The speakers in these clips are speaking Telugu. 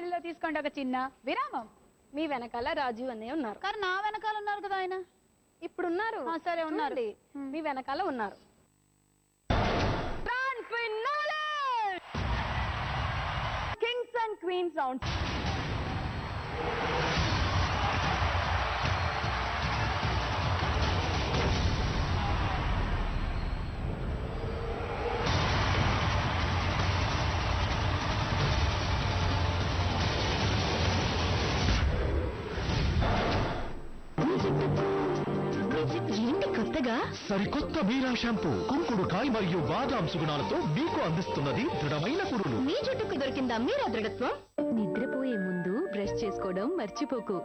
బాల్యంలో తీసుకోండి ఒక చిన్న విరామం. మీ వెనకాల రాజు అనే ఉన్నారు. కానీ నా వెనకాల ఉన్నారు కదా ఆయన. ఇప్పుడున్నారు. సరే ఉన్నారు. మీ వెనకాల ఉన్నారు. Kings and queens round. సరికొత్త మీరా షాంపూ కుంకుడుకాయ మరియు బాదాం సుగుణాలతో మీకు అందిస్తున్నది దృఢమైన కురులు. మీ జుట్టుకు దొరికిందా మీరా దృఢత్వం? నిద్రపోయే ముందు బ్రష్ చేసుకోవడం మర్చిపోకు.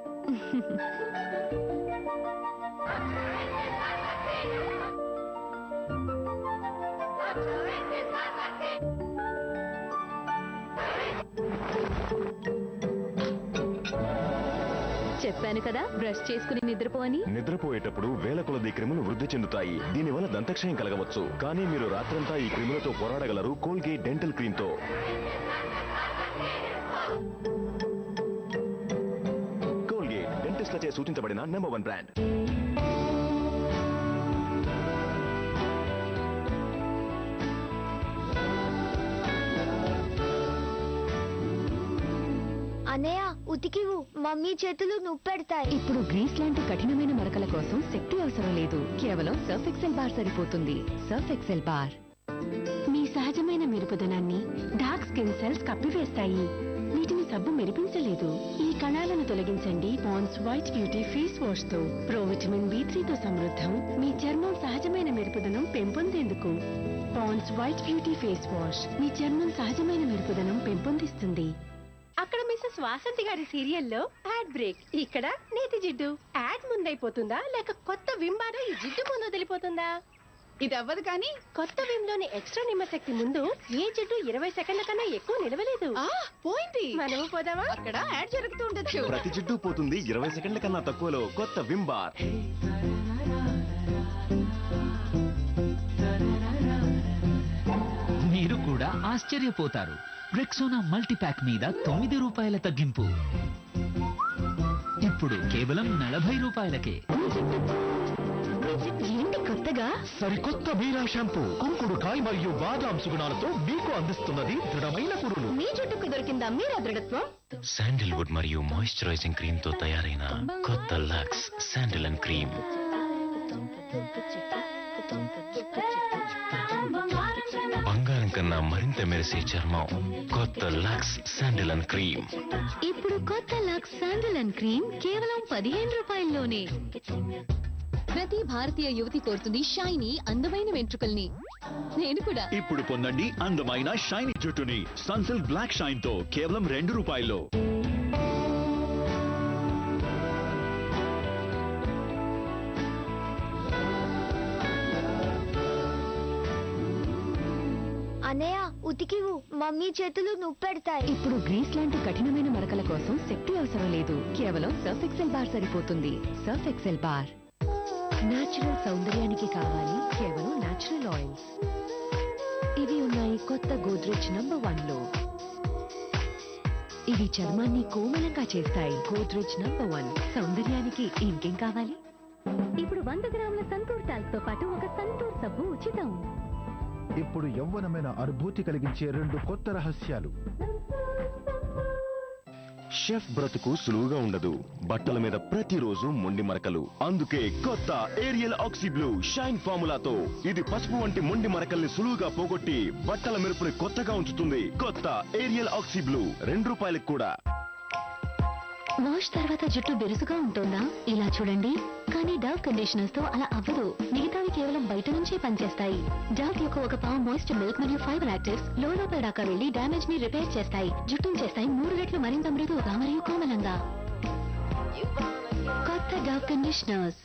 చెప్పాను కదా బ్రష్ చేసుకుని నిద్రపోని. నిద్రపోయేటప్పుడు వేల కొలది క్రిములు వృద్ధి చెందుతాయి. దీనివల్ల దంతక్షయం కలగవచ్చు. కానీ మీరు రాత్రంతా ఈ క్రిములతో పోరాడగలరు కోల్గేట్ డెంటల్ క్రీమ్ తో. కోల్గేట్ డెంటిస్ట్లచే సూచించబడిన #1 బ్రాండ్. అన్నయ్య ఉతికివు, మమ్మీ చేతులు నొప్పెడతాయి. ఇప్పుడు గ్రీస్ లాంటి కఠినమైన మరకల కోసం శక్తి అవసరం లేదు. కేవలం సర్ఫ్ ఎక్సెల్ బార్ సరిపోతుంది. సర్ఫ్ ఎక్సెల్ బార్ మీ సహజమైన మెరుపుదనాన్ని డార్క్ స్కిన్ సెల్స్ కప్పివేస్తాయి. వీటిని సబ్బు మెరిపించలేదు. ఈ కణాలను తొలగించండి Pond's white beauty face wash తో. ప్రోవిటమిన్ B3 తో సమృద్ధం. మీ చర్మం సహజమైన మెరుపుదనం పెంపొందేందుకు. Pond's white beauty face wash మీ చర్మం సహజమైన మెరుపుదనం పెంపొందిస్తుంది. అక్కడ మిస్సెస్ వాసంతి గారి సీరియల్లో యాడ్ బ్రేక్. ఇక్కడ నేతి జిడ్డు. యాడ్ ముందైపోతుందా లేక కొత్త వింబాలో ఈ జిడ్డు ముందు వదిలిపోతుందా? ఇది అవ్వదు కానీ కొత్త వింలోని ఎక్స్ట్రా నిమ్మశక్తి ముందు ఏ జిడ్డు 20 సెకండ్ల కన్నా ఎక్కువ నిలవలేదు. పోయింది. మనము పోదామా? అక్కడ యాడ్ జరుగుతూ ఉండొచ్చు. ప్రతి జిడ్డు పోతుంది 20 సెకండ్ల కన్నా తక్కువలో. కొత్త విమ్ బార్. మీరు కూడా ఆశ్చర్యపోతారు. రెక్సోనా మల్టీప్యాక్ మీద ₹9 తగ్గింపు. ఇప్పుడు కేవలం ₹40. ఏంటి కొత్తగా? సరికొత్త మీరా షాంపూ కుంకుడుకాయ మరియు బాదాం సుగుణాలతో మీకు అందిస్తున్నది దృఢమైన కురులు. మీ జుట్టుకు దొరికిందా మీరా దృఢత్వం? శాండిల్వుడ్ మరియు మాయిశ్చరైజింగ్ క్రీమ్ తో తయారైన కొత్త లక్స్ శాండిల్ అండ్ క్రీమ్. బంగారం కన్నా మరింత మెరిసే చర్మం. కొత్త లక్స్ శాండిల్ అండ్ క్రీమ్. ఇప్పుడు కొత్త లక్స్ శాండిల్ అండ్ క్రీమ్ కేవలం ₹15లోనే. ప్రతి భారతీయ యువతి కోరుతుంది షైనీ అందమైన వెంట్రుకల్ని. నేను కూడా. ఇప్పుడు పొందండి అందమైన షైనీ జుట్టుని సన్సిల్క్ బ్లాక్ షైన్ తో కేవలం ₹2. అన్నయ్య ఉతికివు, మమ్మీ చేతులు నొప్పెడతాయి. ఇప్పుడు గ్రీస్ లాంటి కఠినమైన మరకల కోసం శక్తి అవసరం లేదు. కేవలం సర్ఫ్ ఎక్సెల్ బార్ సరిపోతుంది. Surf Excel bar. నేచురల్ సౌందర్యానికి కావాలి కేవలం నేచురల్ ఆయిల్స్. ఇవి ఉన్నాయి కొత్త గోద్రెజ్ #1లో. ఇవి చర్మాన్ని కోమలంగా చేస్తాయి. గోద్రెజ్ #1 సౌందర్యానికి ఇంకేం కావాలి? ఇప్పుడు 100 గ్రాముల సంతూర్ టాల్క్ తో పాటు ఒక సంతూర్ సబ్బు ఉచితం. ఇప్పుడు యవ్వనమైన అనుభూతి కలిగించే 2 కొత్త రహస్యాలు. షెఫ్ బ్రతుకు సులువుగా ఉండదు. బట్టల మీద ప్రతిరోజు మొండి మరకలు. అందుకే కొత్త ఏరియల్ ఆక్సీ బ్లూ షైన్ ఫార్ములాతో ఇది పసుపు వంటి మొండి మరకల్ని సులువుగా పోగొట్టి బట్టల మెరుపుని కొత్తగా ఉంచుతుంది. కొత్త ఏరియల్ ఆక్సీ బ్లూ ₹2 కూడా. వాష్ తర్వాత జుట్టు బిరుసుగా ఉంటుందా? ఇలా చూడండి. కానీ డవ్ కండిషనర్స్ తో అలా అవ్వదు. మిగతావి కేవలం బయట నుంచే పనిచేస్తాయి. డవ్ యొక్క ఒక పావు మాయిశ్చర్ మిల్క్ మరియు ఫైబర్ యాక్టివ్స్ లోపల దాకా వెళ్లి డ్యామేజ్ ని రిపేర్ చేస్తాయి. జుట్టును చేస్తాయి 3 రెట్లు మరింత మృదువుగా మరియు కోమలంగా. కొత్త డవ్ కండిషనర్స్.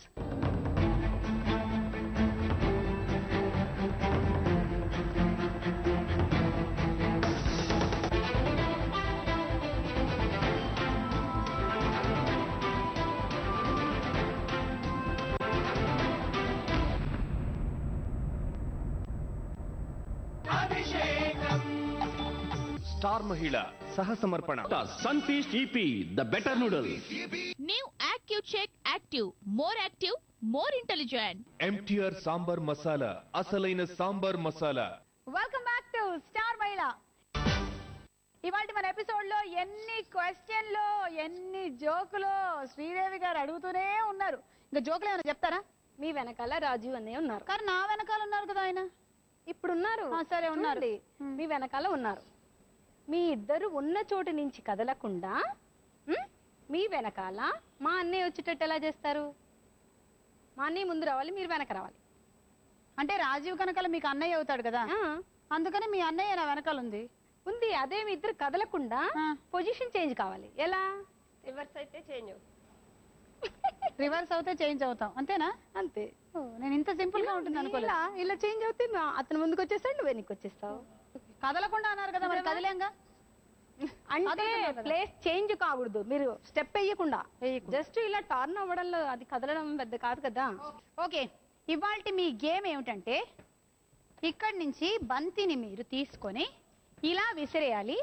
స్టార్ మహిళ సహ సమర్పణ Sunfeast Yippee the better noodle. New active check active more intelligent. MTR sambar masala, అసలైన sambar masala. Welcome back to star Mahila. ఇవాళ మన ఎపిసోడ్ లో ఎన్ని క్వశ్చన్లు ఎన్ని జోకులు శ్రీదేవి గారు అడుగుతూనే ఉన్నారు. ఇంకా జోకులు ఏమైనా చెప్తారా? మీ వెనకాల రాజీవ్ అన్నయ్య ఉన్నారు. కానీ నా వెనకాల ఉన్నారు కదా ఆయన. ఇప్పుడు ఉన్నారు. సరే ఉన్నారు. మీ వెనకాల ఉన్నారు. మీ ఇద్దరు ఉన్న చోటు నుంచి కదలకుండా మీ వెనకాల మా అన్నయ్య వచ్చేటట్టు ఎలా చేస్తారు? మా అన్నయ్య ముందు రావాలి, మీరు వెనక రావాలి. అంటే రాజీవ్ కనకాల మీకు అన్నయ్య అవుతాడు కదా, అందుకని మీ అన్నయ్య నా వెనకాల ఉంది. అదే మీ ఇద్దరు కదలకుండా పొజిషన్ చేంజ్ కావాలి. ఎలా? రివర్స్ అయితే చేంజ్ అవుతుంది. రివర్స్ అవుతే చేంజ్ అవుతాం, అంతేనా? అంతే. నేను ఇంత సింపుల్ గా ఉంటుంది అనుకోలేదు. ఇలా చేంజ్ అవుతే అతను ముందుకు వచ్చేస్తాడు, నువ్వు వెనక్కి వచ్చేస్తావు. కదలకుండా అన్నారు కదా, మరి కదిలేంగా. అంటే ప్లేస్ చేంజ్ కాకూడదు, మీరు స్టెప్ వేయకుండా జస్ట్ ఇలా టర్న్ అవ్వడంలో అది కదలడం పెద్ద కాదు కదా. ఓకే, ఇవాల్టి మీ గేమ్ ఏమిటంటే ఇక్కడి నుంచి బంతిని మీరు తీసుకొని ఇలా విసిరేయాలి,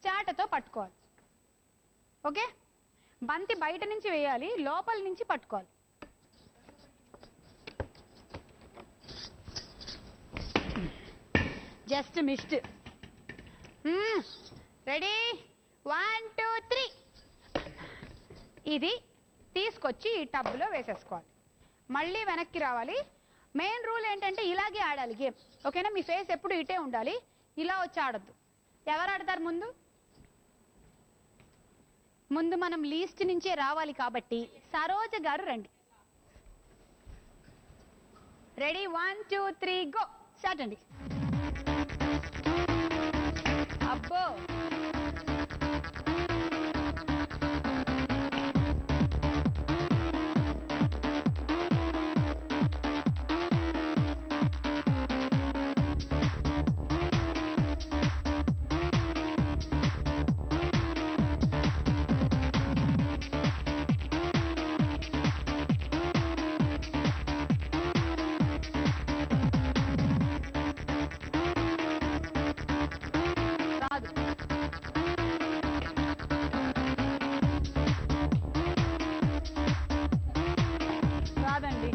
చాటతో పట్టుకోవాలి. ఓకే, బంతి బయట నుంచి వేయాలి, లోపల నుంచి పట్టుకోవాలి. Just missed. రెడీ, 1 2 3. ఇది తీసుకొచ్చి ఈ టబ్లో వేసేసుకోవాలి. మళ్ళీ వెనక్కి రావాలి. మెయిన్ రూల్ ఏంటంటే ఇలాగే ఆడాలి గేమ్, ఓకేనా? మీ ఫేస్ ఎప్పుడు ఇటే ఉండాలి, ఇలా వచ్చి ఆడద్దు. ఎవరు ఆడతారు ముందు? మనం లీస్ట్ నుంచే రావాలి కాబట్టి సరోజ గారు రండి. Ready, 1 2 3 go. స్టార్ట్ అండి. అబ్బో, రాదండి.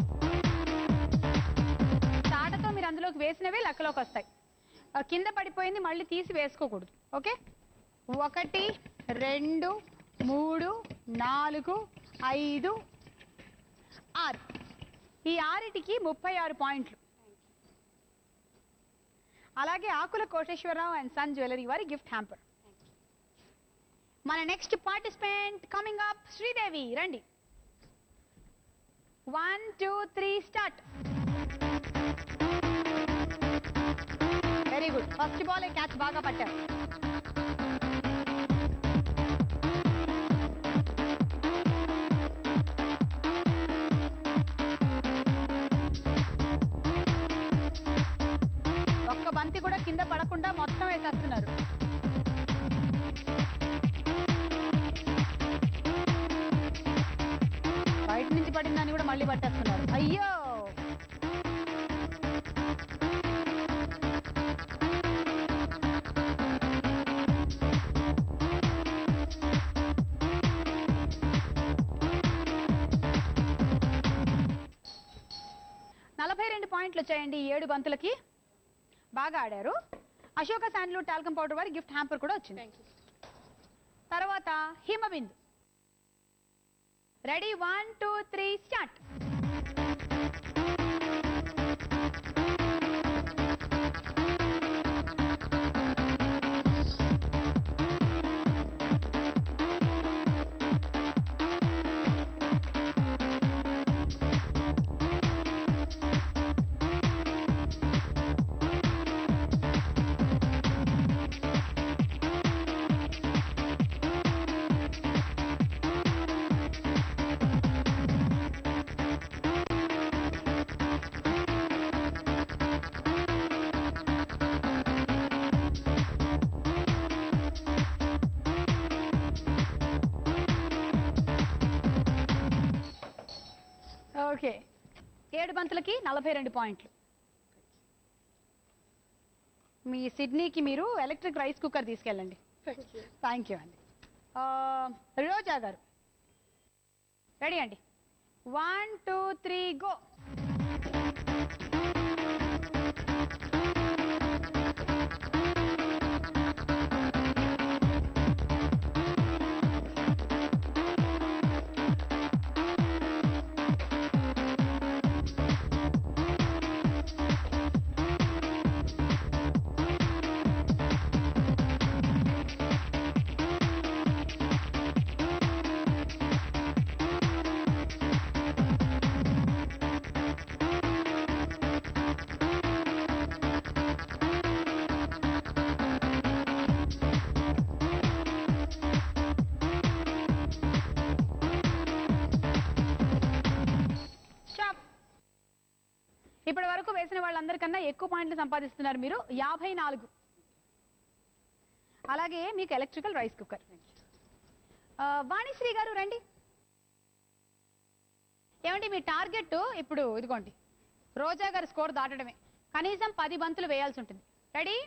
తాటతో మీరు అందులోకి వేసినవే లెక్కలోకి వస్తాయి. కింద పడిపోయింది మళ్ళీ తీసి వేసుకోకూడదు. ఓకే, 1 2 3 4 5 6. ఈ 6టికి 36 పాయింట్లు. అలాగే ఆకుల కోటేశ్వరరావు అండ్ సన్ జ్యువెలరీ వారి గిఫ్ట్ హ్యాంపర్. మన next participant coming up, Sridevi రండి. 1 2 3 start. Very good, first ball catch బాగా పట్టారు. ఒక్క బంతి కూడా కింద పడకుండా మొత్తం వేసేస్తున్నారు. బయట నుంచి పడిందని కూడా మళ్ళీ పట్టేస్తున్నారు. అయ్యో, పాయింట్లు వచ్చాయండి 7 బంతులకి. బాగా ఆడారు. అశోక శాండ్లూడ్ టాల్కమ్ పౌడర్ వారి గిఫ్ట్ హ్యాంపర్ కూడా వచ్చింది. తర్వాత హిమబిందు. Ready, 1 2 3 start. ఓకే, 7 బంతులకి 42 పాయింట్లు. మీ సిడ్నీకి మీరు ఎలక్ట్రిక్ రైస్ కుక్కర్ తీసుకెళ్ళండి. థ్యాంక్ యూ అండి. రోజా గారు రెడీ అండి. 1 2 3 గో. ఇప్పటి వరకు వేసిన వాళ్ళందరికన్నా ఎక్కువ పాయింట్లు సంపాదిస్తున్నారు మీరు, 54. అలాగే మీకు ఎలక్ట్రికల్ రైస్ కుక్కర్. వాణిశ్రీ గారు రండి. ఏమండి మీ టార్గెట్ ఇప్పుడు ఇదిగోండి, రోజా గారి స్కోర్ దాటడమే. కనీసం 10 బంతులు వేయాల్సి ఉంటుంది. Ready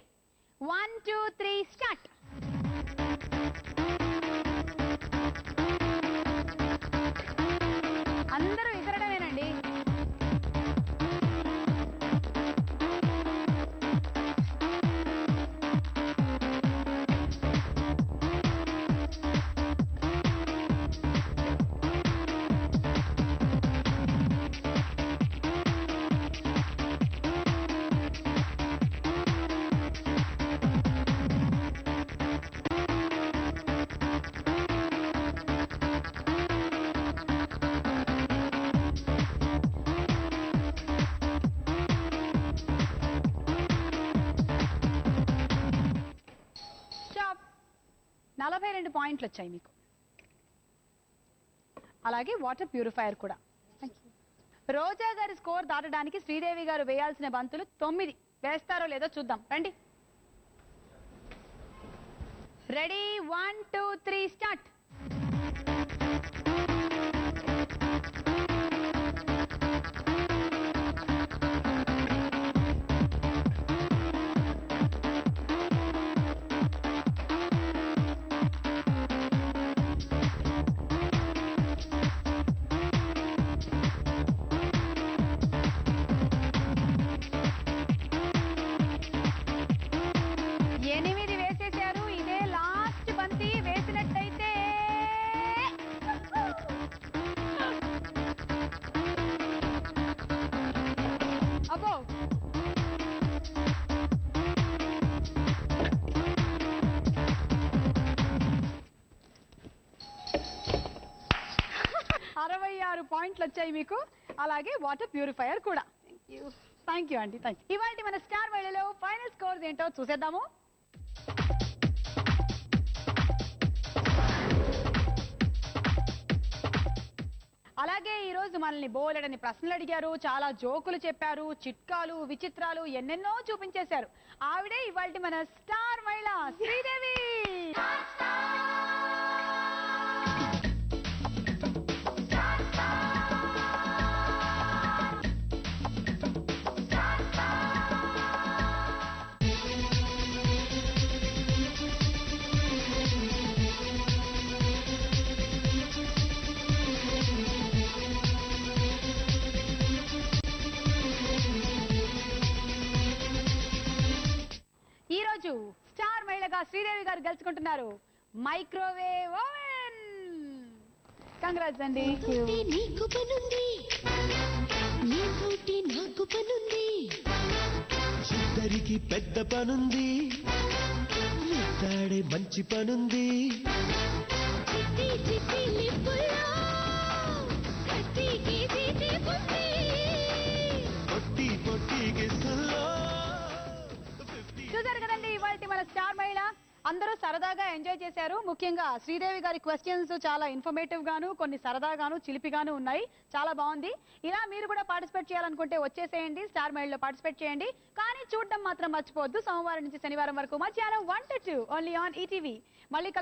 1 2 3 start. అందరూ విసరడమేనండి. స్టాప్. 42 పాయింట్లు వచ్చాయి మీకు. అలాగే వాటర్ ప్యూరిఫైయర్ కూడా. రోజా గారి స్కోర్ దాటడానికి శ్రీదేవి గారు వేయాల్సిన బంతులు 9. వేస్తారో లేదో చూద్దాం రండి. Ready 1 2 3 start. అబ్బో 66 పాయింట్లు వచ్చాయి మీకు. అలాగే వాటర్ ప్యూరిఫైయర్ కూడా. థ్యాంక్ యూ అండి. Thank you. ఇవాళ మన స్టార్ వేళలో ఫైనల్ స్కోర్స్ ఏంటో చూసేద్దాము. అలాగే ఈ రోజు మనల్ని బోలెడని ప్రశ్నలు అడిగారు, చాలా జోకులు చెప్పారు, చిట్కాలు విచిత్రాలు ఎన్నెన్నో చూపించేశారు. ఆవిడే ఇవాల్టి మన స్టార్ మహిళ శ్రీదేవి. ఈ రోజు స్టార్ మహిళగా శ్రీదేవి గారు గెలుచుకుంటున్నారు మైక్రోవేవ్ ఓవెన్. కంగ్రాట్స్ అండి. ఇద్దరికి పెద్ద పనుంది, ఇద్దడే మంచి పనుంది. చూసారు కదండి ఇవాళ మన స్టార్ మహిళ. అందరూ సరదాగా ఎంజాయ్ చేశారు. ముఖ్యంగా శ్రీదేవి గారి క్వశ్చన్స్ చాలా ఇన్ఫర్మేటివ్ గాను, కొన్ని సరదాగాను చిలిపిగాను ఉన్నాయి. చాలా బాగుంది. ఇలా మీరు కూడా పార్టిసిపేట్ చేయాలనుకుంటే వచ్చేసేయండి, స్టార్ మహిళలో పార్టిసిపేట్ చేయండి. కానీ చూడడం మాత్రం మర్చిపోవద్దు. సోమవారం నుంచి శనివారం వరకు మధ్యాహ్నం 1 to 2 ఓన్లీ ఆన్ ఈటీవీ. మళ్ళీ